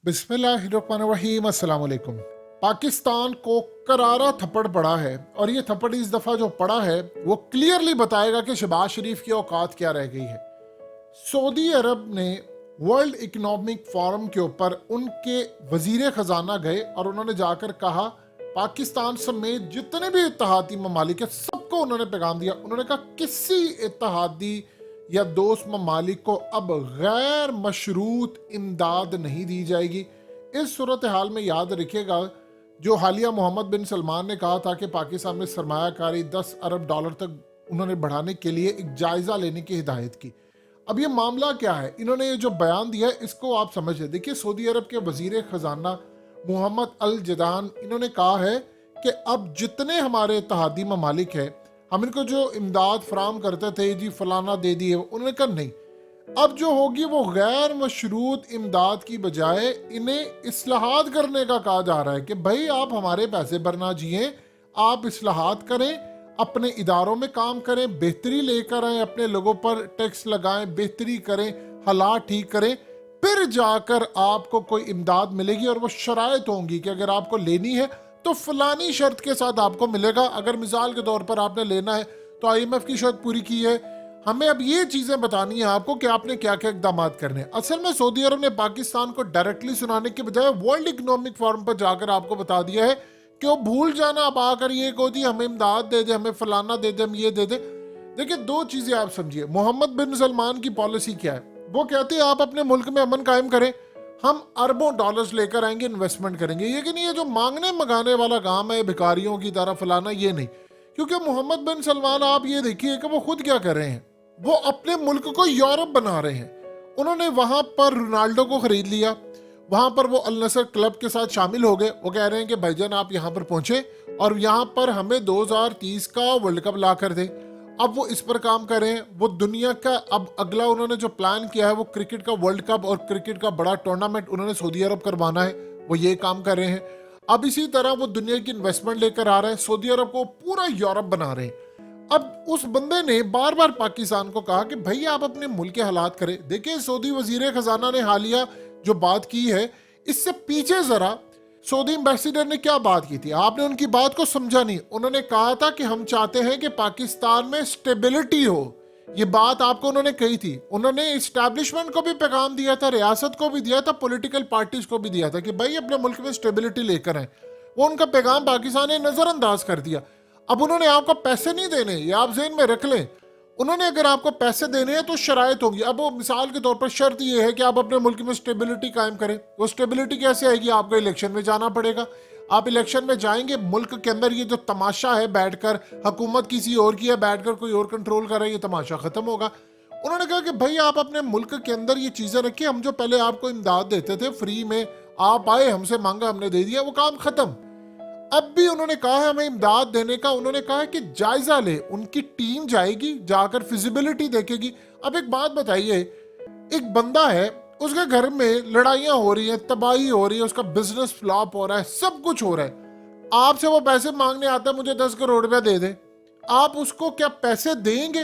बिस्मिल्लाहिर्रहमानिर्रहीम, अस्सलाम वालेकुम। पाकिस्तान को करारा थप्पड़ पड़ा है और ये थप्पड़ इस दफ़ा जो पड़ा है वो क्लियरली बताएगा कि शहबाज शरीफ की औकात क्या रह गई है। सऊदी अरब ने वर्ल्ड इकोनॉमिक फोरम के ऊपर उनके वजीर ख़जाना गए और उन्होंने जाकर कहा, पाकिस्तान समेत जितने भी इत्तेहादी ममालिक है सबको उन्होंने पैगाम दिया। उन्होंने कहा किसी इत्तेहादी या दोस्त ममालिक को अब गैर मशरूत इमदाद नहीं दी जाएगी। इस सूरत हाल में याद रखिएगा, जो हालिया मोहम्मद बिन सलमान ने कहा था कि पाकिस्तान में सरमायाकारी 10 अरब डॉलर तक उन्होंने बढ़ाने के लिए एक जायज़ा लेने की हिदायत की। अब ये मामला क्या है, इन्होंने ये जो बयान दिया है इसको आप समझ लें। देखिए, सऊदी अरब के वजीर ख़जाना मोहम्मद अल जदान इन्होंने कहा है कि अब जितने हमारे इत्तेहादी ममालिक है हम इनको जो इमदाद फराम करते थे जी फलाना दे दिए, उन्होंने कहा नहीं, अब जो होगी वो गैर मशरूत इमदाद की बजाय इन्हें इस्लाहात करने का कहा जा रहा है कि भाई आप हमारे पैसे भरना जिए, आप इस्लाहात करें, अपने इदारों में काम करें, बेहतरी लेकर आएँ, अपने लोगों पर टैक्स लगाएं, बेहतरी करें, हालात ठीक करें, फिर जाकर आपको कोई इमदाद मिलेगी और वो शराइत होंगी कि अगर आपको लेनी है तो फलानी शर्त के साथ आपको मिलेगा। अगर मिसाल के तौर पर आपने लेना है तो IMF की शर्त पूरी की है, हमें अब ये चीज़ें बतानी है आपको कि आपने क्या क्या इकदाम करने हैं। असल में सऊदी अरब ने पाकिस्तान को डायरेक्टली सुनाने के बजाय वर्ल्ड इकोनॉमिक फोरम पर जाकर आपको बता दिया है कि वो भूल जाना, अब आकर ये कहो जी हमें इमदाद दे दे, हमें फलाना दे दे, हम ये दे दे। देखिए, दो चीज़ें आप समझिए। मोहम्मद बिन सलमान की पॉलिसी क्या है? वो कहते हैं आप अपने मुल्क में अमन कायम करें, हम अरबों डॉलर्स लेकर आएंगे, इन्वेस्टमेंट करेंगे। ये कि नहीं, ये जो मांगने मंगाने वाला काम है भिखारियों की तरह फलाना, ये नहीं। क्योंकि मोहम्मद बिन सलमान, आप ये देखिए कि वो खुद क्या कर रहे हैं, वो अपने मुल्क को यूरोप बना रहे हैं। उन्होंने वहां पर रोनाल्डो को खरीद लिया, वहां पर वो अल नसर क्लब के साथ शामिल हो गए। वो कह रहे हैं कि भाईजान आप यहाँ पर पहुंचे और यहाँ पर हमें 2030 का वर्ल्ड कप ला कर दें। अब वो इस पर काम कर रहे हैं। वो दुनिया का अब अगला उन्होंने जो प्लान किया है वो क्रिकेट का वर्ल्ड कप और क्रिकेट का बड़ा टूर्नामेंट उन्होंने सऊदी अरब करवाना है, वो ये काम कर रहे हैं। अब इसी तरह वो दुनिया की इन्वेस्टमेंट लेकर आ रहे हैं, सऊदी अरब को पूरा यूरोप बना रहे हैं। अब उस बंदे ने बार बार पाकिस्तान को कहा कि भाई आप अपने मुल्क के हालात करें। देखिए, सऊदी वजीर खजाना ने हालिया जो बात की है, इससे पीछे जरा सऊदी एम्बेसडर ने क्या बात की थी, आपने उनकी बात को समझा नहीं। उन्होंने कहा था कि हम चाहते हैं कि पाकिस्तान में स्टेबिलिटी हो, ये बात आपको उन्होंने कही थी। उन्होंने एस्टैब्लिशमेंट को भी पैगाम दिया था, रियासत को भी दिया था, पॉलिटिकल पार्टीज को भी दिया था कि भाई अपने मुल्क में स्टेबिलिटी लेकर आए। वो उनका पैगाम पाकिस्तान ने नजरअंदाज कर दिया। अब उन्होंने आपको पैसे नहीं देने, ये आप ज़हन में रख लें। उन्होंने अगर आपको पैसे देने हैं तो शराइत होगी। अब वो मिसाल के तौर पर शर्त ये है कि आप अपने मुल्क में स्टेबिलिटी कायम करें। वो स्टेबिलिटी कैसे आएगी? आपको इलेक्शन में जाना पड़ेगा। आप इलेक्शन में जाएंगे, मुल्क के अंदर ये जो तमाशा है बैठकर हुकूमत किसी और की है, बैठकर कोई और कंट्रोल कर रहा है, ये तमाशा खत्म होगा। उन्होंने कहा कि भाई आप अपने मुल्क के अंदर ये चीज़ें रखिए, हम जो पहले आपको इमदाद देते थे फ्री में, आप आए हमसे मांगा हमने दे दिया, वो काम खत्म। अब भी उन्होंने कहा है हमें इमदाद देने का, उन्होंने कहा है कि जायजा ले, उनकी टीम जाएगी, जाकर फिजिबिलिटी देखेगी। अब एक बात बताइए, एक बंदा है, उसके घर में लड़ाइयां हो रही हैं, तबाही हो रही है, उसका बिजनेस फ्लॉप हो रहा है, सब कुछ हो रहा है, आपसे वो पैसे मांगने आता है मुझे 10 करोड़ रुपया दे दे, आप उसको क्या पैसे देंगे?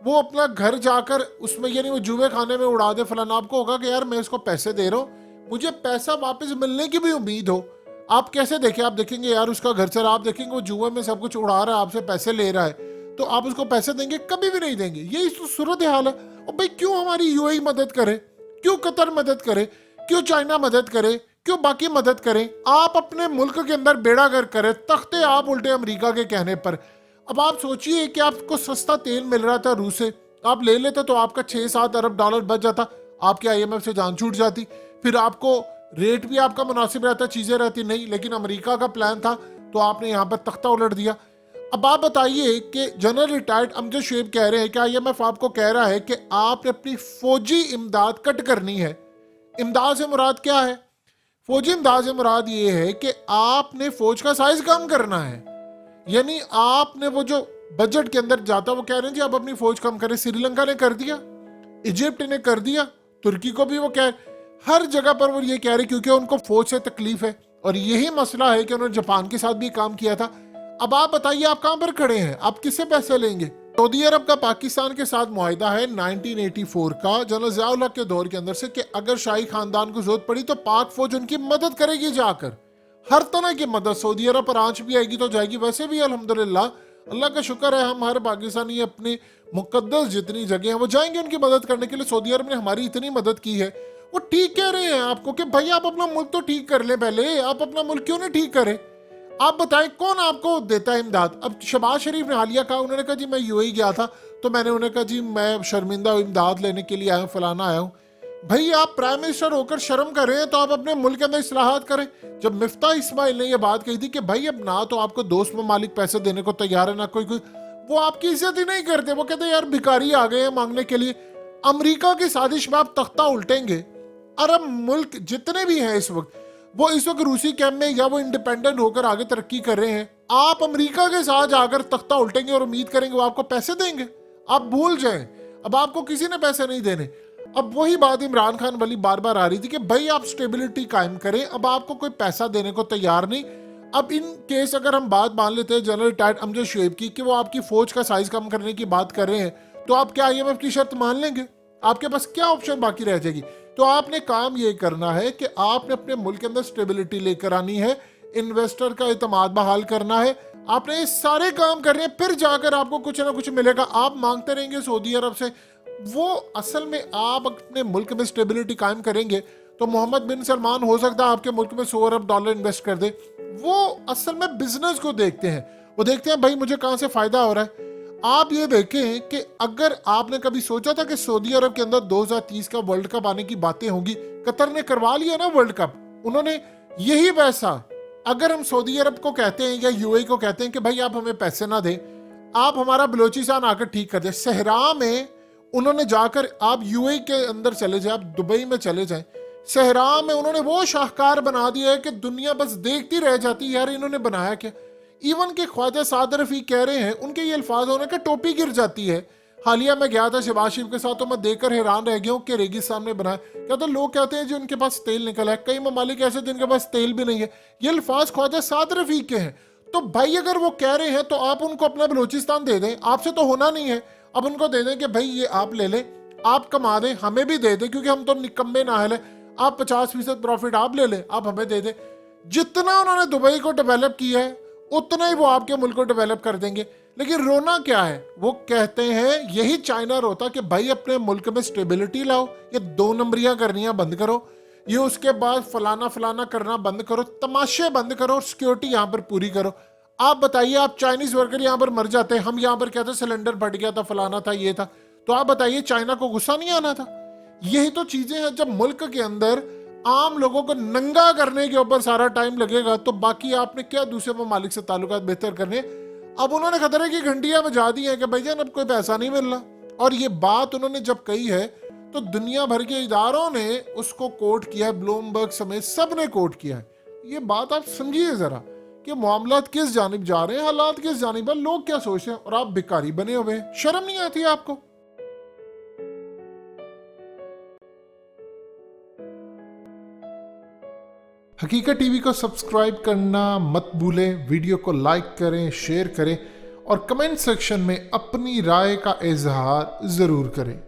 वो अपना घर जाकर उसमें यानी वो जुए खाने में उड़ा दे फलाना, आपको होगा कि यार मैं इसको पैसे दे रहा हूँ, मुझे पैसा वापस मिलने की भी उम्मीद हो। आप कैसे देखें? आप देखेंगे यार उसका घर चला, आप देखेंगे वो जुए में सब कुछ उड़ा रहा है, आपसे पैसे ले रहा है, तो आप उसको पैसे देंगे? कभी भी नहीं देंगे। यही सूरत हाल है। और भाई क्यों हमारी UAE मदद करे, क्यों कतर मदद करे, क्यों चाइना मदद करे, क्यों बाकी मदद करें? आप अपने मुल्क के अंदर बेड़ा गर्क करें, तख्ते आप उल्टे अमेरिका के कहने पर। अब आप सोचिए कि आपको सस्ता तेल मिल रहा था रूस से, आप ले लेते तो आपका 6-7 अरब डॉलर बच जाता, आपके IMF से जान छूट जाती, फिर आपको रेट भी आपका मुनासिब रहता, चीजें रहती नहीं। लेकिन अमेरिका का प्लान था तो आपने यहाँ पर तख्ता उलट दिया। अब आप बताइए कि जनरल रिटायर्ड अमजद शुएब कह रहे हैं कि IMF आपको कह रहा है कि आपने अपनी फौजी इमदाद कट करनी है। इमदाद से मुराद क्या है? फौजी इमदाद से मुराद ये है कि आपने फौज का साइज कम करना है, यानी आपने वो जो बजट के अंदर जाता, वो कह रहे हैं जी आप अपनी फौज कम करें। श्रीलंका ने कर दिया, इजिप्ट ने कर दिया, तुर्की को भी वो कह, हर जगह पर वो ये कह रहे क्योंकि उनको फौज से तकलीफ है। और यही मसला है कि उन्होंने जापान के साथ भी काम किया था। अब आप बताइए आप कहां पर खड़े हैं, आप किससे पैसे लेंगे? सऊदी अरब का पाकिस्तान के साथ मुआहिदा है 1984 का जनरल ज़िया-उल हक के दौर के अंदर से कि अगर शाही खानदान को जरूरत पड़ी तो पाक फौज उनकी मदद करेगी, जाकर हर तरह की मदद। सऊदी अरब पर आंच भी आएगी तो जाएगी। वैसे भी अल्हम्दुलिल्लाह अल्लाह का शुक्र है, हम हर पाकिस्तानी अपनी मुकद्दस जितनी जगह हैं वो जाएंगे उनकी मदद करने के लिए। सऊदी अरब ने हमारी इतनी मदद की है। वो ठीक कह रहे हैं आपको कि भाई आप अपना मुल्क तो ठीक कर लें पहले, आप अपना मुल्क क्यों नहीं ठीक करें? आप बताएं कौन आपको देता है इमदाद? अब शहबाज शरीफ ने हालिया कहा, उन्होंने कहा जी मैं यूएई गया था तो मैंने उन्हें कहा जी मैं शर्मिंदा इमदाद लेने के लिए आया हूँ, फलाना आया हूँ। भाई आप प्राइम मिनिस्टर होकर शर्म कर रहे हैं तो आप अपने मुल्क के अंदर इस्लाहात करें। जब मिफ्ता इस्माइल ने यह बात कही थी कि भाई अब ना तो आपको दोस्त ममालिक पैसे देने को तैयार है ना कोई, वो आपकी इज्जत ही नहीं करते। वो कहते यार भिखारी आ गए हैं मांगने के लिए। अमेरिका की साजिश में आप तख्ता उल्टेंगे। अरब मुल्क जितने भी हैं इस वक्त, वो इस वक्त रूसी कैंप में या वो इंडिपेंडेंट होकर आगे तरक्की कर रहे हैं। आप अमेरिका के साथ जाकर तख्ता उल्टेंगे और उम्मीद करेंगे वो आपको पैसे देंगे? आप भूल जाएं, अब आपको किसी ने पैसे नहीं देने। अब वही बात इमरान खान वाली बार बार आ रही थी कि भाई आप स्टेबिलिटी कायम करें, अब आपको कोई पैसा देने को तैयार नहीं। अब इन केस अगर हम बात मान लेते हैं जनरल रिटायर्ड अमजद शुएब की कि वो आपकी फौज का साइज कम करने की बात कर रहे हैं, तो आप क्या IMF की शर्त मान लेंगे? आपके पास क्या ऑप्शन बाकी रह जाएगी? तो आपने काम ये करना है कि आपने अपने मुल्क के अंदर स्टेबिलिटी लेकर आनी है, इन्वेस्टर का एतमाद बहाल करना है। आपने ये सारे काम करने हैं, फिर जाकर आपको कुछ ना कुछ मिलेगा। आप मांगते रहेंगे सऊदी अरब से, वो असल में आप अपने मुल्क में स्टेबिलिटी कायम करेंगे तो मोहम्मद बिन सलमान हो सकता है आपके मुल्क में $100 अरब इन्वेस्ट कर दे। वो असल में बिजनेस को देखते हैं, वो देखते हैं भाई मुझे कहाँ से फायदा हो रहा है। आप ये देखें कि अगर आपने कभी सोचा था कि सऊदी अरब के अंदर 2030 का वर्ल्ड कप आने की बातें होंगी, कतर ने करवा लिया ना वर्ल्ड कप। उन्होंने यही पैसा, अगर हम सऊदी अरब को कहते हैं या यूएई को कहते हैं कि भाई आप हमें पैसे ना दें, आप हमारा बलोचिस्तान आकर ठीक कर दें। सहरा में उन्होंने जाकर, आप यूएई के अंदर चले जाए, आप दुबई में चले जाएं, सहरा में उन्होंने वो शाहकार बना दिया है कि दुनिया बस देखती रह जाती है यार इन्होंने बनाया क्या। इवन के ख्वाजा साद रफीक कह रहे हैं, उनके ये अल्फाज होने का टोपी गिर जाती है। हालिया में गया था शहबाज शरीफ के साथ, तो मैं देखकर हैरान रह गया हूँ कि रेगिस्तान में बनाया क्या। तो लोग कहते हैं जी उनके पास तेल निकला है, कई ममालिक ऐसे जिनके पास तेल भी नहीं है। ये अल्फाज ख्वाजा साद रफीक के हैं। तो भाई अगर वो कह रहे हैं तो आप उनको अपना बलूचिस्तान दे दें, आपसे तो होना नहीं है। अब उनको दे दें कि भाई ये आप ले लें, आप कमा दें, हमें भी दे दें क्योंकि हम तो निकम्मे नाहल है। आप 50% प्रॉफिट आप ले लें, आप हमें दे दें। जितना उन्होंने दुबई को डेवलप किया है उतना ही वो आपके मुल्क को डेवलप कर देंगे। लेकिन रोना क्या है, वो कहते हैं यही चाइना रोता कि भाई अपने मुल्क में स्टेबिलिटी लाओ, ये 2 नंबरियां करनियां बंद करो, ये उसके बाद फलाना फलाना करना बंद करो, तमाशे बंद करो और सिक्योरिटी यहाँ पर पूरी करो। आप बताइए, आप चाइनीज वर्कर यहाँ पर मर जाते हैं, हम यहाँ पर कहते सिलेंडर फट गया था, फलाना था, ये था, तो आप बताइए चाइना को गुस्सा नहीं आना था? यही तो चीजें हैं। जब मुल्क के अंदर आम लोगों को नंगा करने के ऊपर सारा टाइम लगेगा तो बाकी आपने क्या दूसरे ममालिक से ताल्लुकात बेहतर करने। अब उन्होंने खतरे की घंटियां बजा दी हैं कि भाईजान अब कोई पैसा नहीं मिल रहा। और ये बात उन्होंने जब कही है तो दुनिया भर के इदारों ने उसको कोट किया है, ब्लूमबर्ग समेत सब ने कोट किया है। ये बात आप समझिए जरा कि मामलात किस जानिब जा रहे हैं, हालात किस जानिब है, लोग क्या सोच रहे हैं, और आप भिखारी बने हुए हैं। शर्म नहीं आती आपको? हकीकत टीवी को सब्सक्राइब करना मत भूलें, वीडियो को लाइक करें, शेयर करें और कमेंट सेक्शन में अपनी राय का इजहार जरूर करें।